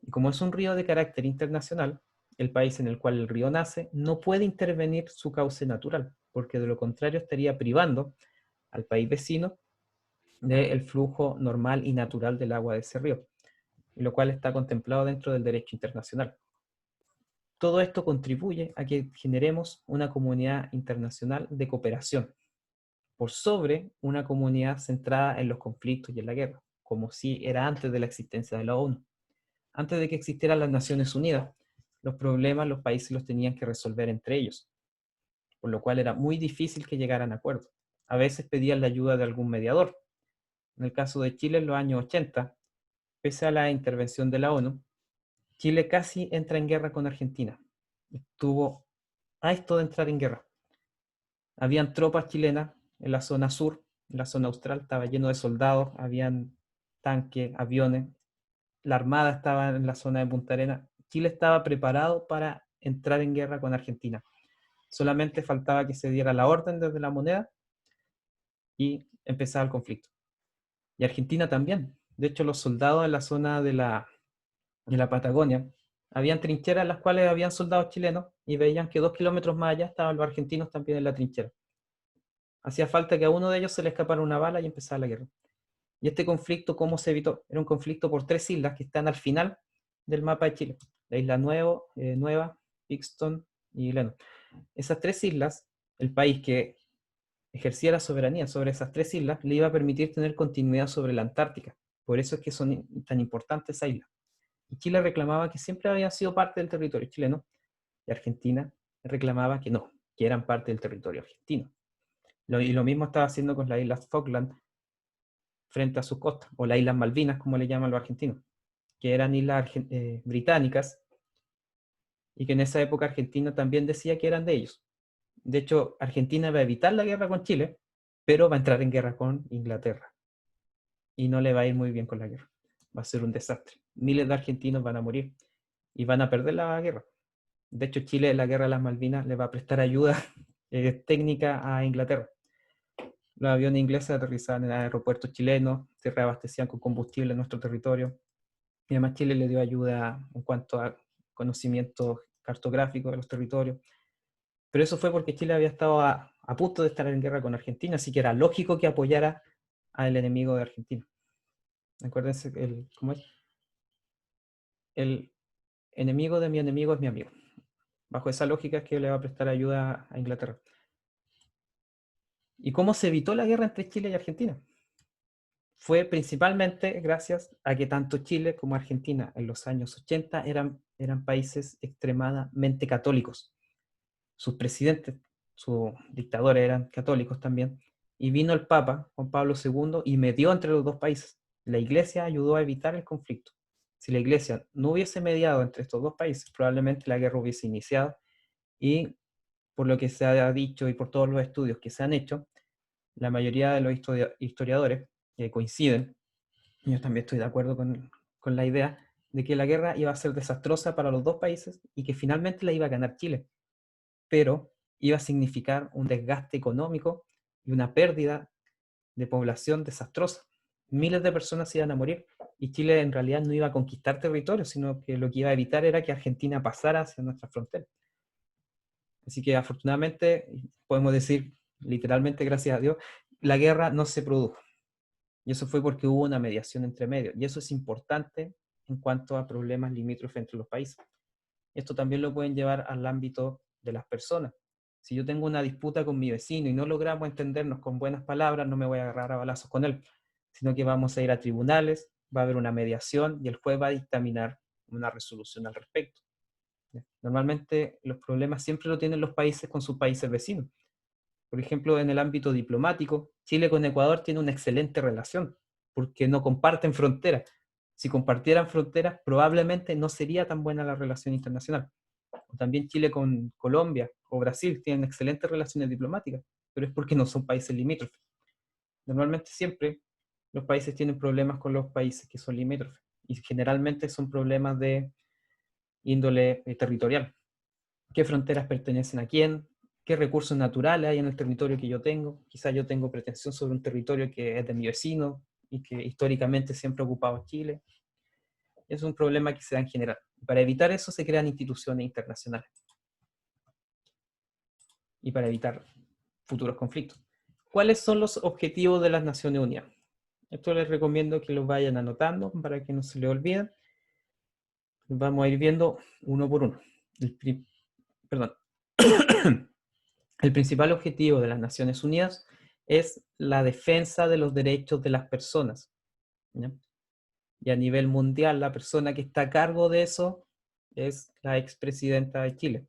Y como es un río de carácter internacional, el país en el cual el río nace no puede intervenir su cauce natural, porque de lo contrario estaría privando al país vecino del flujo normal y natural del agua de ese río, lo cual está contemplado dentro del derecho internacional. Todo esto contribuye a que generemos una comunidad internacional de cooperación, por sobre una comunidad centrada en los conflictos y en la guerra, como si era antes de la existencia de la ONU. Antes de que existieran las Naciones Unidas, los problemas los países los tenían que resolver entre ellos, por lo cual era muy difícil que llegaran a acuerdos. A veces pedían la ayuda de algún mediador. En el caso de Chile, en los años 80, pese a la intervención de la ONU, Chile casi entra en guerra con Argentina. Estuvo a esto de entrar en guerra. Habían tropas chilenas en la zona sur, en la zona austral, estaba lleno de soldados, habían tanques, aviones, la armada estaba en la zona de Punta Arenas. Chile estaba preparado para entrar en guerra con Argentina. Solamente faltaba que se diera la orden desde la moneda y empezaba el conflicto. Y Argentina también. De hecho, los soldados en la zona de la Patagonia, habían trincheras en las cuales habían soldados chilenos y veían que 2 kilómetros más allá estaban los argentinos también en la trinchera. Hacía falta que a uno de ellos se le escapara una bala y empezaba la guerra. Y este conflicto, ¿cómo se evitó? Era un conflicto por 3 islas que están al final del mapa de Chile. La isla Nueva, Pixton y Leno. Esas 3 islas, el país que ejercía la soberanía sobre esas 3 islas, le iba a permitir tener continuidad sobre la Antártica. Por eso es que son tan importantes esas islas. Y Chile reclamaba que siempre habían sido parte del territorio chileno, y Argentina reclamaba que no, que eran parte del territorio argentino. Y lo mismo estaba haciendo con las islas Falkland frente a sus costas, o las islas Malvinas, como le llaman los argentinos, que eran islas británicas, y que en esa época Argentina también decía que eran de ellos. De hecho, Argentina va a evitar la guerra con Chile, pero va a entrar en guerra con Inglaterra. Y no le va a ir muy bien con la guerra. Va a ser un desastre. Miles de argentinos van a morir y van a perder la guerra. De hecho, Chile en la guerra de las Malvinas le va a prestar ayuda técnica a Inglaterra. Los aviones ingleses aterrizaban en aeropuertos chilenos, se reabastecían con combustible en nuestro territorio. Y además Chile le dio ayuda en cuanto a conocimiento cartográfico de los territorios. Pero eso fue porque Chile había estado a punto de estar en guerra con Argentina, así que era lógico que apoyara al enemigo de Argentina. Acuérdense, ¿cómo es? El enemigo de mi enemigo es mi amigo. Bajo esa lógica es que le va a prestar ayuda a Inglaterra. ¿Y cómo se evitó la guerra entre Chile y Argentina? Fue principalmente gracias a que tanto Chile como Argentina en los años 80 eran países extremadamente católicos. Sus presidentes, sus dictadores eran católicos también, y vino el Papa, Juan Pablo II, y medió entre los 2 países. La Iglesia ayudó a evitar el conflicto. Si la Iglesia no hubiese mediado entre estos 2 países, probablemente la guerra hubiese iniciado y por lo que se ha dicho y por todos los estudios que se han hecho, la mayoría de los historiadores coinciden, y yo también estoy de acuerdo con la idea, de que la guerra iba a ser desastrosa para los dos países y que finalmente la iba a ganar Chile, pero iba a significar un desgaste económico y una pérdida de población desastrosa. Miles de personas iban a morir y Chile en realidad no iba a conquistar territorio, sino que lo que iba a evitar era que Argentina pasara hacia nuestra frontera. Así que afortunadamente, podemos decir literalmente gracias a Dios, la guerra no se produjo. Y eso fue porque hubo una mediación entre medios. Y eso es importante en cuanto a problemas limítrofes entre los países. Esto también lo pueden llevar al ámbito de las personas. Si yo tengo una disputa con mi vecino y no logramos entendernos con buenas palabras, no me voy a agarrar a balazos con él, sino que vamos a ir a tribunales, va a haber una mediación y el juez va a dictaminar una resolución al respecto. Normalmente los problemas siempre lo tienen los países con sus países vecinos. Por ejemplo, en el ámbito diplomático, Chile con Ecuador tiene una excelente relación, porque no comparten fronteras. Si compartieran fronteras, probablemente no sería tan buena la relación internacional. O también Chile con Colombia o Brasil tienen excelentes relaciones diplomáticas, pero es porque no son países limítrofes. Normalmente siempre los países tienen problemas con los países que son limítrofes, y generalmente son problemas de índole territorial. ¿Qué fronteras pertenecen a quién? ¿Qué recursos naturales hay en el territorio que yo tengo? Quizás yo tengo pretensión sobre un territorio que es de mi vecino y que históricamente siempre ha ocupado Chile. Es un problema que se da en general. Para evitar eso se crean instituciones internacionales. Y para evitar futuros conflictos. ¿Cuáles son los objetivos de las Naciones Unidas? Esto les recomiendo que los vayan anotando para que no se les olviden. Vamos a ir viendo uno por uno. Perdón. El principal objetivo de las Naciones Unidas es la defensa de los derechos de las personas, ¿ya? Y a nivel mundial, la persona que está a cargo de eso es la expresidenta de Chile,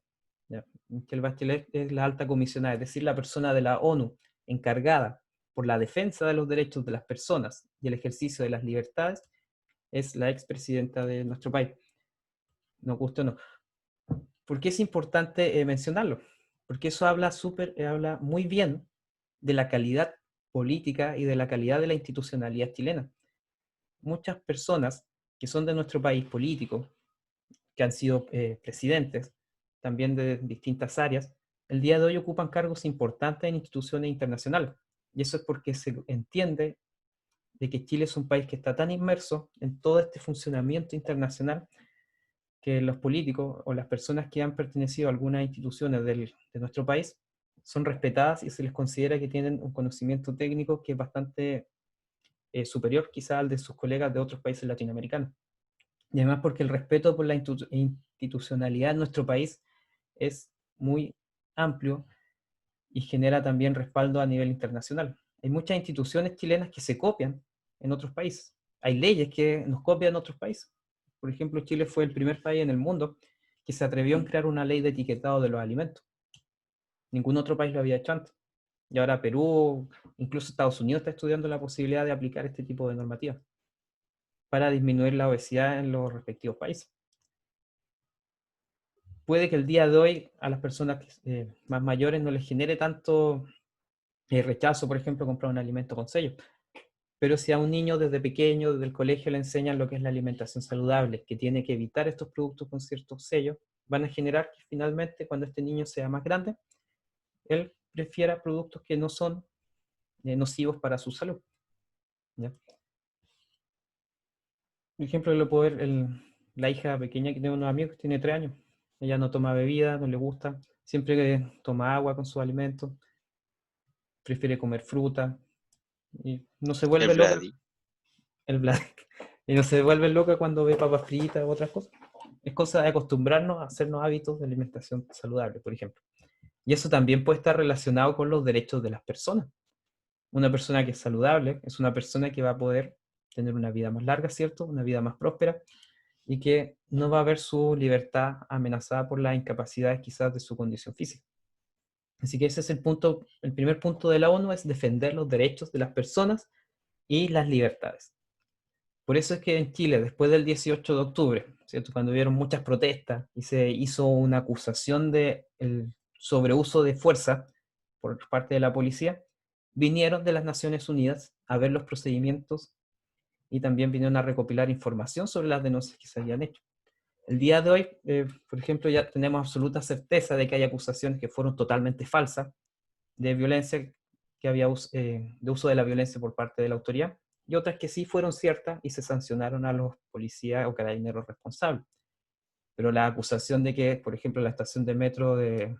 ¿ya? Michelle Bachelet es la alta comisionada, es decir, la persona de la ONU encargada por la defensa de los derechos de las personas y el ejercicio de las libertades, es la expresidenta de nuestro país. Nos guste o no. ¿Por qué es importante mencionarlo? Porque eso habla muy bien de la calidad política y de la calidad de la institucionalidad chilena. Muchas personas que son de nuestro país político, que han sido presidentes, también de distintas áreas, el día de hoy ocupan cargos importantes en instituciones internacionales. Y eso es porque se entiende de que Chile es un país que está tan inmerso en todo este funcionamiento internacional que los políticos o las personas que han pertenecido a algunas instituciones de nuestro país son respetadas y se les considera que tienen un conocimiento técnico que es bastante superior quizá al de sus colegas de otros países latinoamericanos. Y además porque el respeto por la institucionalidad en nuestro país es muy amplio y genera también respaldo a nivel internacional. Hay muchas instituciones chilenas que se copian en otros países. Hay leyes que nos copian en otros países. Por ejemplo, Chile fue el primer país en el mundo que se atrevió a crear una ley de etiquetado de los alimentos. Ningún otro país lo había hecho antes. Y ahora Perú, incluso Estados Unidos está estudiando la posibilidad de aplicar este tipo de normativas para disminuir la obesidad en los respectivos países. Puede que el día de hoy a las personas más mayores no les genere tanto rechazo, por ejemplo, comprar un alimento con sello. Pero si a un niño desde pequeño, desde el colegio, le enseñan lo que es la alimentación saludable, que tiene que evitar estos productos con ciertos sellos, van a generar que finalmente, cuando este niño sea más grande, él prefiera productos que no son nocivos para su salud, ¿ya? Por ejemplo, lo puedo ver la hija pequeña que tengo unos amigos que tiene 3 años. Ella no toma bebida, no le gusta, siempre que toma agua con sus alimentos, prefiere comer fruta, y no se vuelve loca. El Black. Y no se vuelve loca cuando ve papas fritas u otras cosas. Es cosa de acostumbrarnos a hacernos hábitos de alimentación saludable, por ejemplo. Y eso también puede estar relacionado con los derechos de las personas. Una persona que es saludable es una persona que va a poder tener una vida más larga, ¿cierto? Una vida más próspera y que no va a ver su libertad amenazada por las incapacidades quizás de su condición física. Así que ese es el primer punto de la ONU, es defender los derechos de las personas y las libertades. Por eso es que en Chile, después del 18 de octubre, ¿cierto? Cuando hubieron muchas protestas y se hizo una acusación del sobreuso de fuerza por parte de la policía, vinieron de las Naciones Unidas a ver los procedimientos y también vinieron a recopilar información sobre las denuncias que se habían hecho. El día de hoy, por ejemplo, ya tenemos absoluta certeza de que hay acusaciones que fueron totalmente falsas de violencia, que había de uso de la violencia por parte de la autoridad, y otras que sí fueron ciertas y se sancionaron a los policías o carabineros responsables. Pero la acusación de que, por ejemplo, la estación de metro de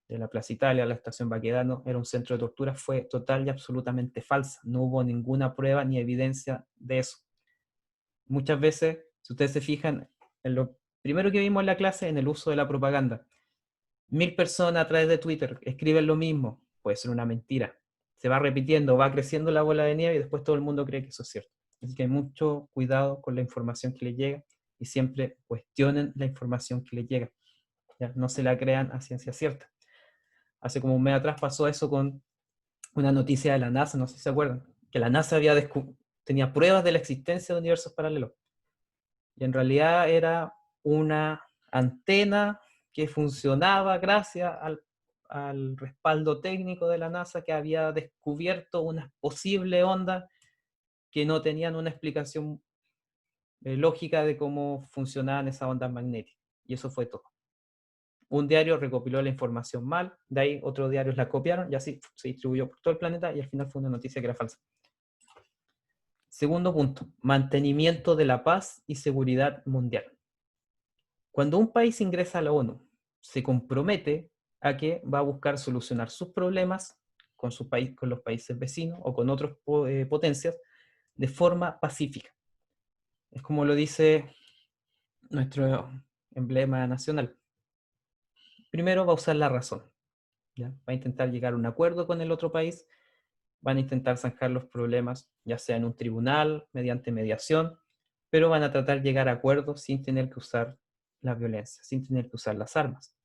la Plaza Italia, la estación Baquedano, era un centro de tortura, fue total y absolutamente falsa. No hubo ninguna prueba ni evidencia de eso. Muchas veces, si ustedes se fijan, en lo primero que vimos en la clase, en el uso de la propaganda, 1000 personas a través de Twitter escriben lo mismo, puede ser una mentira. Se va repitiendo, va creciendo la bola de nieve y después todo el mundo cree que eso es cierto. Así que hay mucho cuidado con la información que les llega y siempre cuestionen la información que les llega. ¿Ya? No se la crean a ciencia cierta. Hace como un mes atrás pasó eso con una noticia de la NASA, no sé si se acuerdan, que la NASA tenía pruebas de la existencia de universos paralelos. Y en realidad era una antena que funcionaba gracias al respaldo técnico de la NASA, que había descubierto unas posibles ondas que no tenían una explicación lógica de cómo funcionaban esas ondas magnéticas. Y eso fue todo. Un diario recopiló la información mal, de ahí otros diarios la copiaron y así se distribuyó por todo el planeta y al final fue una noticia que era falsa. Segundo punto, mantenimiento de la paz y seguridad mundial. Cuando un país ingresa a la ONU, se compromete a que va a buscar solucionar sus problemas con su país, con los países vecinos o con otras potencias de forma pacífica. Es como lo dice nuestro emblema nacional. Primero va a usar la razón, ¿ya? Va a intentar llegar a un acuerdo con el otro país, van a intentar zanjar los problemas, ya sea en un tribunal, mediante mediación, pero van a tratar de llegar a acuerdos sin tener que usar la violencia, sin tener que usar las armas.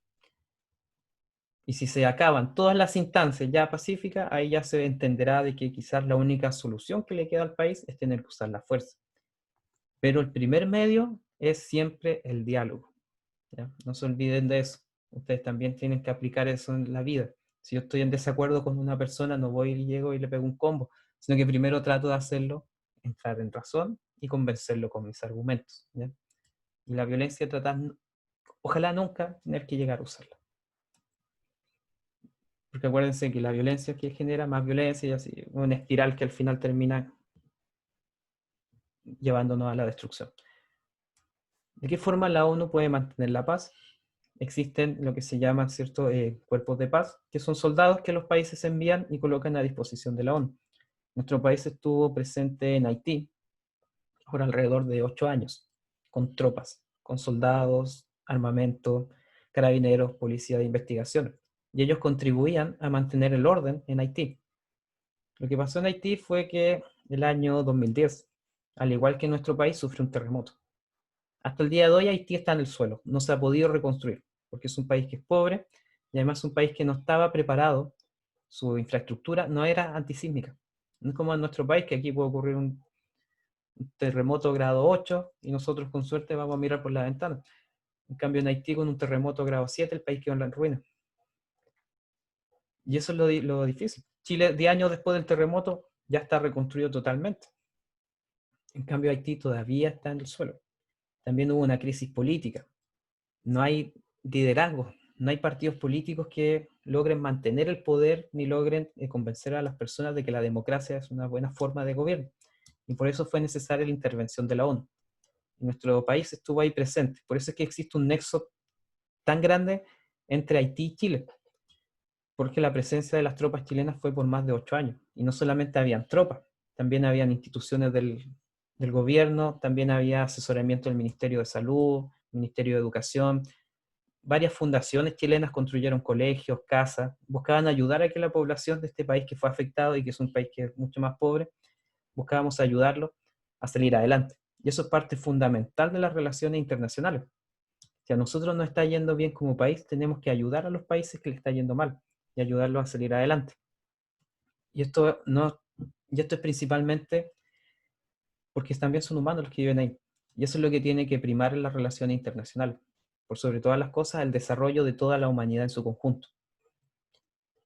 Y si se acaban todas las instancias ya pacíficas, ahí ya se entenderá de que quizás la única solución que le queda al país es tener que usar la fuerza. Pero el primer medio es siempre el diálogo, ¿ya? No se olviden de eso. Ustedes también tienen que aplicar eso en la vida. Si yo estoy en desacuerdo con una persona, no voy y llego y le pego un combo, sino que primero trato de hacerlo, entrar en razón y convencerlo con mis argumentos, ¿ya? Y la violencia tratar, ojalá nunca tener que llegar a usarla. Porque acuérdense que la violencia que genera más violencia y así, una espiral que al final termina llevándonos a la destrucción. ¿De qué forma la ONU puede mantener la paz? Existen lo que se llaman ciertos cuerpos de paz, que son soldados que los países envían y colocan a disposición de la ONU. Nuestro país estuvo presente en Haití por alrededor de 8 años, con tropas, con soldados, armamento, carabineros, policía de investigación. Y ellos contribuían a mantener el orden en Haití. Lo que pasó en Haití fue que el año 2010, al igual que nuestro país, sufrió un terremoto. Hasta el día de hoy Haití está en el suelo, no se ha podido reconstruir, porque es un país que es pobre y además un país que no estaba preparado, su infraestructura no era antisísmica. No es como en nuestro país, que aquí puede ocurrir un terremoto grado 8 y nosotros con suerte vamos a mirar por la ventana. En cambio en Haití con un terremoto grado 7 el país quedó en ruina. Y eso es lo difícil. Chile 10 años después del terremoto ya está reconstruido totalmente. En cambio Haití todavía está en el suelo. También hubo una crisis política. No hay liderazgo, no hay partidos políticos que logren mantener el poder ni logren convencer a las personas de que la democracia es una buena forma de gobierno. Y por eso fue necesaria la intervención de la ONU. Nuestro país estuvo ahí presente. Por eso es que existe un nexo tan grande entre Haití y Chile. Porque la presencia de las tropas chilenas fue por más de 8 años. Y no solamente habían tropas, también habían instituciones del gobierno, también había asesoramiento del Ministerio de Salud, Ministerio de Educación. Varias fundaciones chilenas construyeron colegios, casas, buscaban ayudar a que la población de este país que fue afectado y que es un país que es mucho más pobre, buscábamos ayudarlo a salir adelante. Y eso es parte fundamental de las relaciones internacionales. Si a nosotros nos está yendo bien como país, tenemos que ayudar a los países que les está yendo mal y ayudarlos a salir adelante. Y esto es principalmente porque también son humanos los que viven ahí. Y eso es lo que tiene que primar en las relaciones internacionales. por sobre todas las cosas, el desarrollo de toda la humanidad en su conjunto.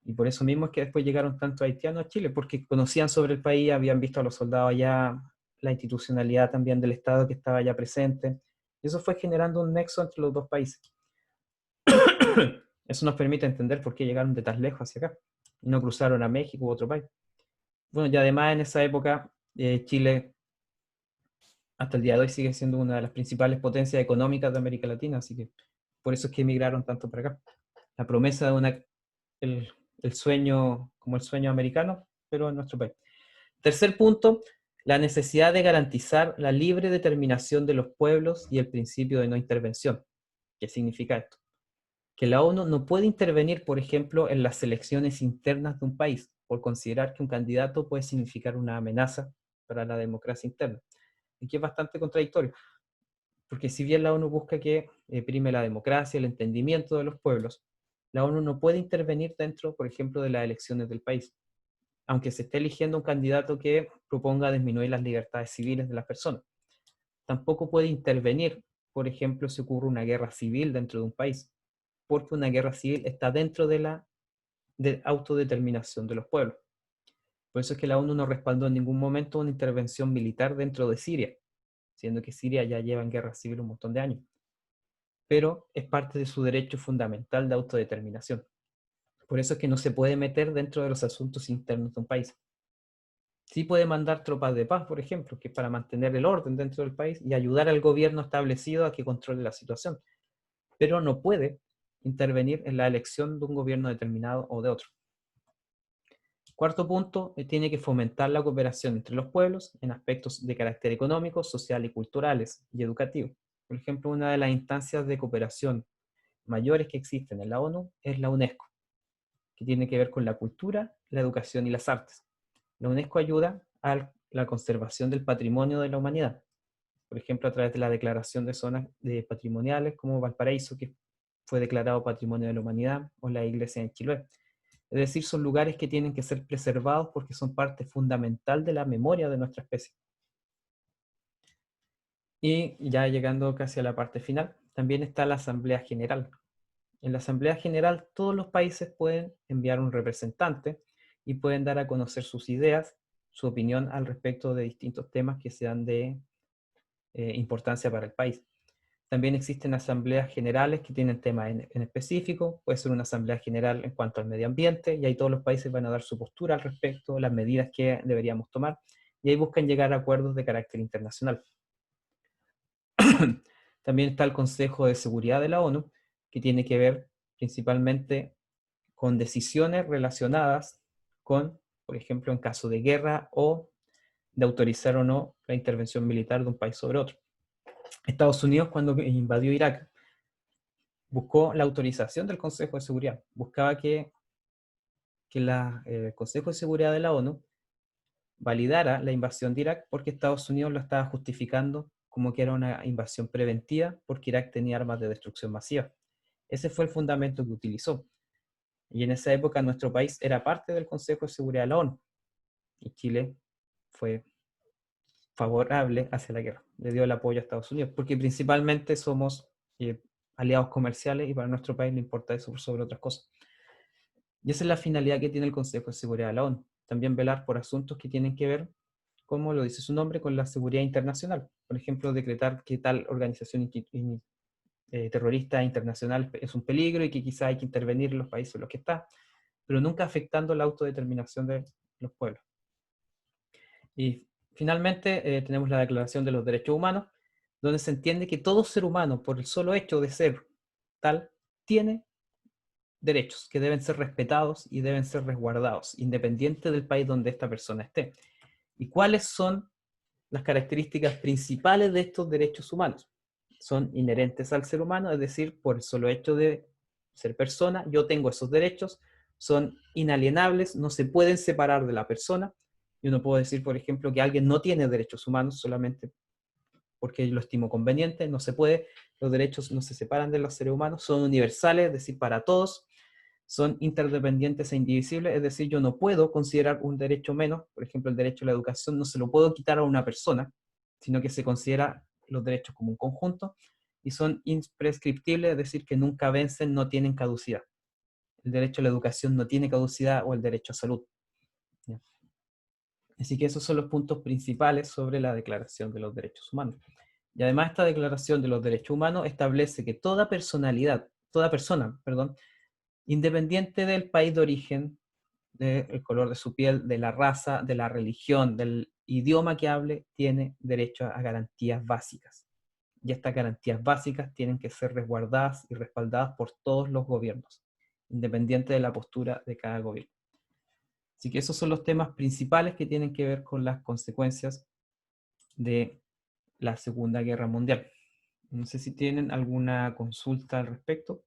Y por eso mismo es que después llegaron tantos haitianos a Chile, porque conocían sobre el país, habían visto a los soldados allá, la institucionalidad también del Estado que estaba allá presente. Y eso fue generando un nexo entre los dos países. Eso nos permite entender por qué llegaron de tan lejos hacia acá y no cruzaron a México u otro país. Bueno, y además en esa época Chile hasta el día de hoy sigue siendo una de las principales potencias económicas de América Latina, así que por eso es que emigraron tanto para acá. La promesa de el sueño, como el sueño americano, pero en nuestro país. Tercer punto, la necesidad de garantizar la libre determinación de los pueblos y el principio de no intervención. ¿Qué significa esto? Que la ONU no puede intervenir, por ejemplo, en las elecciones internas de un país, por considerar que un candidato puede significar una amenaza para la democracia interna. Y que es bastante contradictorio, porque si bien la ONU busca que prime la democracia, el entendimiento de los pueblos, la ONU no puede intervenir dentro, por ejemplo, de las elecciones del país, aunque se esté eligiendo un candidato que proponga disminuir las libertades civiles de las personas. Tampoco puede intervenir, por ejemplo, si ocurre una guerra civil dentro de un país, porque una guerra civil está dentro de la autodeterminación de los pueblos. Por eso es que la ONU no respaldó en ningún momento una intervención militar dentro de Siria, siendo que Siria ya lleva en guerra civil un montón de años. Pero es parte de su derecho fundamental de autodeterminación. Por eso es que no se puede meter dentro de los asuntos internos de un país. Sí puede mandar tropas de paz, por ejemplo, que es para mantener el orden dentro del país y ayudar al gobierno establecido a que controle la situación. Pero no puede intervenir en la elección de un gobierno determinado o de otro. Cuarto punto, tiene que fomentar la cooperación entre los pueblos en aspectos de carácter económico, social y culturales y educativo. Por ejemplo, una de las instancias de cooperación mayores que existen en la ONU es la UNESCO, que tiene que ver con la cultura, la educación y las artes. La UNESCO ayuda a la conservación del patrimonio de la humanidad, por ejemplo, a través de la declaración de zonas patrimoniales como Valparaíso, que fue declarado Patrimonio de la Humanidad, o la iglesia en Chiloé. Es decir, son lugares que tienen que ser preservados porque son parte fundamental de la memoria de nuestra especie. Y ya llegando casi a la parte final, también está la Asamblea General. En la Asamblea General todos los países pueden enviar un representante y pueden dar a conocer sus ideas, su opinión al respecto de distintos temas que sean de importancia para el país. También existen asambleas generales que tienen temas en específico. Puede ser una asamblea general en cuanto al medio ambiente, y ahí todos los países van a dar su postura al respecto, las medidas que deberíamos tomar, y ahí buscan llegar a acuerdos de carácter internacional. También está el Consejo de Seguridad de la ONU, que tiene que ver principalmente con decisiones relacionadas con, por ejemplo, en caso de guerra o de autorizar o no la intervención militar de un país sobre otro. Estados Unidos, cuando invadió Irak, buscó la autorización del Consejo de Seguridad. Buscaba que el Consejo de Seguridad de la ONU validara la invasión de Irak, porque Estados Unidos lo estaba justificando como que era una invasión preventiva porque Irak tenía armas de destrucción masiva. Ese fue el fundamento que utilizó. Y en esa época nuestro país era parte del Consejo de Seguridad de la ONU. Y Chile fue favorable hacia la guerra. Le dio el apoyo a Estados Unidos, porque principalmente somos aliados comerciales y para nuestro país le importa eso por sobre otras cosas. Y esa es la finalidad que tiene el Consejo de Seguridad de la ONU. También velar por asuntos que tienen que ver, como lo dice su nombre, con la seguridad internacional. Por ejemplo, decretar que tal organización terrorista internacional es un peligro y que quizá hay que intervenir en los países en los que está, pero nunca afectando la autodeterminación de los pueblos. Y finalmente tenemos la Declaración de los Derechos Humanos, donde se entiende que todo ser humano, por el solo hecho de ser tal, tiene derechos que deben ser respetados y deben ser resguardados, independiente del país donde esta persona esté. ¿Y cuáles son las características principales de estos derechos humanos? Son inherentes al ser humano, es decir, por el solo hecho de ser persona, yo tengo esos derechos, son inalienables, no se pueden separar de la persona. Yo no puedo decir, por ejemplo, que alguien no tiene derechos humanos solamente porque lo estimo conveniente, no se puede. Los derechos no se separan de los seres humanos, son universales, es decir, para todos, son interdependientes e indivisibles, es decir, yo no puedo considerar un derecho menos, por ejemplo, el derecho a la educación no se lo puedo quitar a una persona, sino que se considera los derechos como un conjunto, y son imprescriptibles, es decir, que nunca vencen, no tienen caducidad. El derecho a la educación no tiene caducidad o el derecho a salud. ¿Ya? Así que esos son los puntos principales sobre la Declaración de los Derechos Humanos. Y además esta Declaración de los Derechos Humanos establece que toda persona, independiente del país de origen, del color de su piel, de la raza, de la religión, del idioma que hable, tiene derecho a garantías básicas. Y estas garantías básicas tienen que ser resguardadas y respaldadas por todos los gobiernos, independiente de la postura de cada gobierno. Así que esos son los temas principales que tienen que ver con las consecuencias de la Segunda Guerra Mundial. No sé si tienen alguna consulta al respecto.